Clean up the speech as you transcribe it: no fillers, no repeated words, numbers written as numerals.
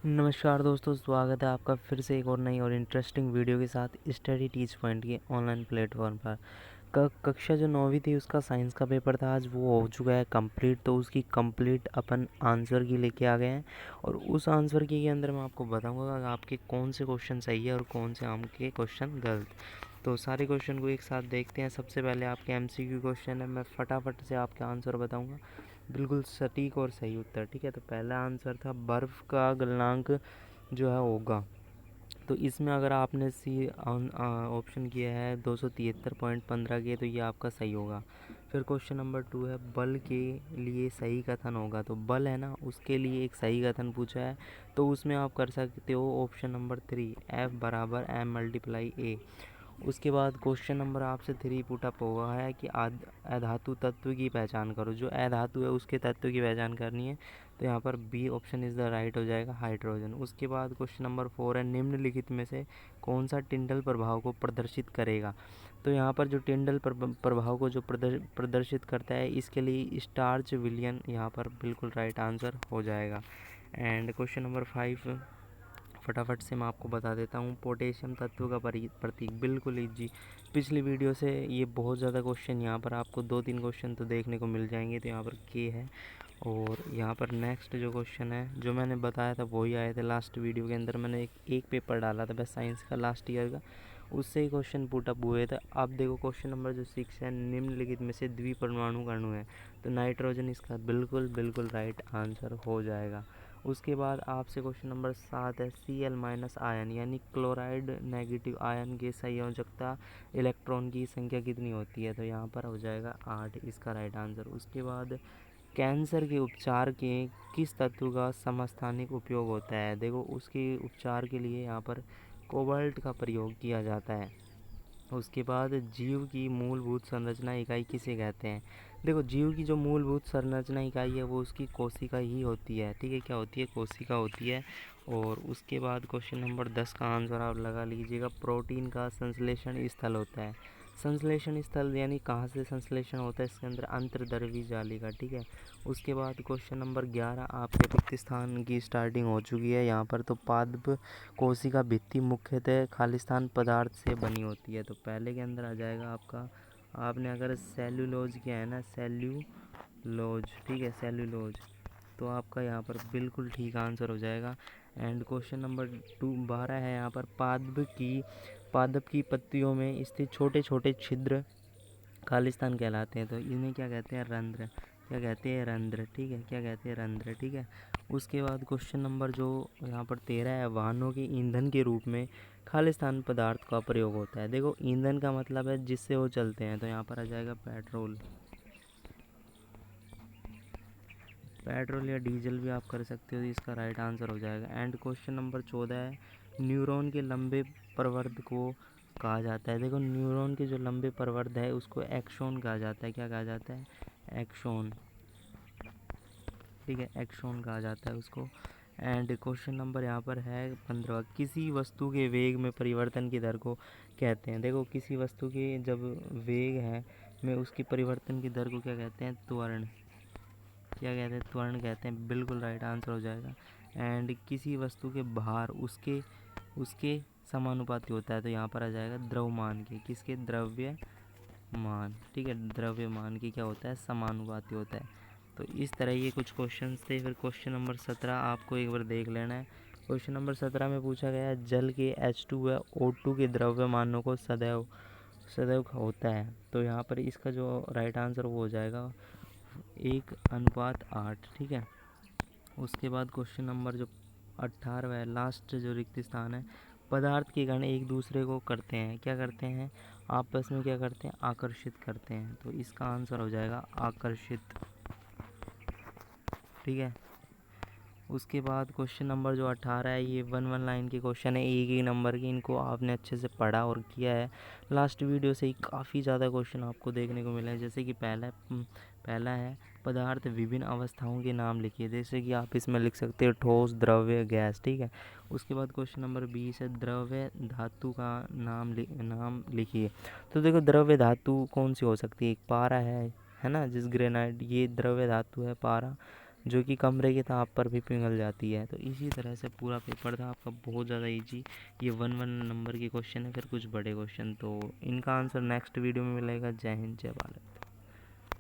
नमस्कार दोस्तों, स्वागत है आपका फिर से एक और नई और इंटरेस्टिंग वीडियो के साथ स्टडी टीच पॉइंट के ऑनलाइन प्लेटफॉर्म पर। कक्षा जो 9वीं थी उसका साइंस का पेपर था, आज वो हो चुका है कंप्लीट। तो उसकी कंप्लीट अपन आंसर की लेके आ गए हैं और उस आंसर की के अंदर मैं आपको बताऊंगा कि आपके कौन से क्वेश्चन सही है और कौन से आपके क्वेश्चन गलत। तो सारे क्वेश्चन को एक साथ देखते हैं। सबसे पहले आपके एमसीक्यू क्वेश्चन है, मैं फटाफट से आपके आंसर बताऊंगा, बिल्कुल सटीक और सही उत्तर। ठीक है, तो पहला आंसर था बर्फ़ का गलनांक जो है होगा। तो इसमें अगर आपने सी ऑप्शन किया है 273.15 के, तो ये आपका सही होगा। फिर क्वेश्चन नंबर 2 है बल के लिए सही कथन होगा। तो बल है ना, उसके लिए एक सही कथन पूछा है, तो उसमें आप कर सकते हो ऑप्शन नंबर 3, F बराबर M मल्टीप्लाई A। उसके बाद क्वेश्चन नंबर आपसे 3 पुटअप हुआ है कि अधातु तत्व की पहचान करो। जो अधातु है उसके तत्व की पहचान करनी है, तो यहाँ पर B option is the right हो जाएगा, हाइड्रोजन। उसके बाद क्वेश्चन नंबर 4 है निम्नलिखित में से कौन सा टिंडल प्रभाव को प्रदर्शित करेगा। तो यहाँ पर जो टिंडल प्रभाव को जो प्रदर्शित करता है, इसके लिए स्टार्च विलियन यहाँ पर बिल्कुल राइट आंसर हो जाएगा। एंड क्वेश्चन नंबर 5 फटाफट से मैं आपको बता देता हूँ, पोटेशियम तत्व का प्रतीक, बिल्कुल इजी। पिछली वीडियो से ये बहुत ज़्यादा क्वेश्चन, यहाँ पर आपको 2-3 क्वेश्चन तो देखने को मिल जाएंगे। तो यहाँ पर के है और यहाँ पर नेक्स्ट जो क्वेश्चन है जो मैंने बताया था वही आए थे लास्ट वीडियो के अंदर। मैंने एक पेपर डाला था बस साइंस का लास्ट ईयर का, उससे ही क्वेश्चन पुटअप हुए थे। अब देखो क्वेश्चन नंबर जो 6 है, निम्नलिखित में से द्विपरमाणु अणु है। तो नाइट्रोजन इसका बिल्कुल बिल्कुल राइट आंसर हो जाएगा। उसके बाद आपसे क्वेश्चन नंबर 7 है Cl- आयन यानी क्लोराइड नेगेटिव आयन की संयोजकता इलेक्ट्रॉन की संख्या कितनी होती है। तो यहाँ पर हो जाएगा 8 इसका राइट आंसर। उसके बाद कैंसर के उपचार के किस तत्व का समस्थानिक उपयोग होता है। देखो उसके उपचार के लिए यहाँ पर कोबाल्ट का प्रयोग किया जाता है। उसके बाद जीव की मूलभूत संरचना इकाई किसे कहते हैं। देखो जीव की जो मूलभूत संरचना इकाई है वो उसकी कोशिका ही होती है। ठीक है, क्या होती है, कोशिका होती है। और उसके बाद क्वेश्चन नंबर 10 का आंसर आप लगा लीजिएगा, प्रोटीन का संश्लेषण स्थल होता है। संश्लेषण स्थल यानी कहाँ से संश्लेषण होता है, इसके अंदर अंतर्द्रव्यी जाली का। ठीक है, उसके बाद क्वेश्चन नंबर 11 आपके रिक्त स्थान की स्टार्टिंग हो चुकी है यहाँ पर। तो पादप कोशिका भित्ति मुख्यतः खालिस्तान पदार्थ से बनी होती है। तो पहले के अंदर आ जाएगा आपका, आपने अगर सेल्यूलोज किया है ना, सेल्यूलोज, ठीक है, सेल्यूलोज, तो आपका यहाँ पर बिल्कुल ठीक आंसर हो जाएगा। एंड क्वेश्चन नंबर 12 है यहाँ पर, पादप की पत्तियों में स्थित छोटे छोटे छिद्र खालिस्तान कहलाते हैं। तो इन्हें क्या कहते हैं, रंध्र। क्या कहते हैं, रंध्र। ठीक है, क्या कहते हैं, रंध्र। ठीक है, उसके बाद क्वेश्चन नंबर जो यहाँ पर 13 है, वाहनों के ईंधन के रूप में खालिस्तान पदार्थ का प्रयोग होता है। देखो ईंधन का मतलब है जिससे वो चलते हैं, तो यहाँ पर आ जाएगा पेट्रोल। पेट्रोल या डीजल भी आप कर सकते हो, इसका राइट आंसर हो जाएगा। एंड क्वेश्चन नंबर 14 है, न्यूरॉन के लंबे प्रवर्ध को कहा जाता है। देखो न्यूरॉन के जो लंबे प्रवर्ध है उसको एक्सॉन कहा जाता है। क्या कहा जाता है, एक्सॉन। ठीक है, एक्सॉन कहा जाता है उसको। एंड क्वेश्चन नंबर यहाँ पर है 15, किसी वस्तु के वेग में परिवर्तन की दर को कहते हैं। देखो किसी वस्तु के जब वेग है में उसकी परिवर्तन की दर को क्या कहते हैं, त्वरण। क्या कहते हैं, त्वरण कहते हैं, बिल्कुल राइट आंसर हो जाएगा। एंड किसी वस्तु के भार उसके उसके समानुपाती होता है। तो यहाँ पर आ जाएगा द्रव्यमान के, किसके, द्रव्यमान। ठीक है, द्रव्यमान की क्या होता है, समानुपाती होता है। तो इस तरह ये कुछ क्वेश्चंस थे। फिर क्वेश्चन नंबर 17 आपको एक बार देख लेना है। क्वेश्चन नंबर 17 में पूछा गया है, जल के H2 व O2 के द्रव्यमानों को सदैव सदैव होता है। तो यहाँ पर इसका जो राइट आंसर वो हो जाएगा 1:8। ठीक है, उसके बाद क्वेश्चन नंबर जो 18 है, लास्ट जो रिक्त स्थान है, पदार्थ के कण एक दूसरे को करते हैं, क्या करते हैं, आपस में क्या करते हैं, आकर्षित करते हैं। तो इसका आंसर हो जाएगा आकर्षित। ठीक है, उसके बाद क्वेश्चन नंबर जो 18 है, ये 1 लाइन के क्वेश्चन है, एक ही नंबर के। इनको आपने अच्छे से पढ़ा और किया है। लास्ट वीडियो से ही काफ़ी ज़्यादा क्वेश्चन आपको देखने को मिले हैं। जैसे कि पहला है, पदार्थ विभिन्न अवस्थाओं के नाम लिखिए। जैसे कि आप इसमें लिख सकते हो ठोस, द्रव्य, गैस। ठीक है, उसके बाद क्वेश्चन नंबर 20 है, द्रव्य धातु का नाम लिखिए। तो देखो द्रव्य धातु कौन सी हो सकती है, एक पारा है ना, जिस ग्रेनाइट, ये द्रव्य धातु है पारा। जो कि कमरे के ताप पर भी पिघल जाती है। तो इसी तरह से पूरा पेपर था आपका, बहुत ज़्यादा ईजी। ये 1 नंबर के क्वेश्चन है, फिर कुछ बड़े क्वेश्चन। तो इनका आंसर नेक्स्ट वीडियो में मिलेगा। जय हिंद, जय भारत।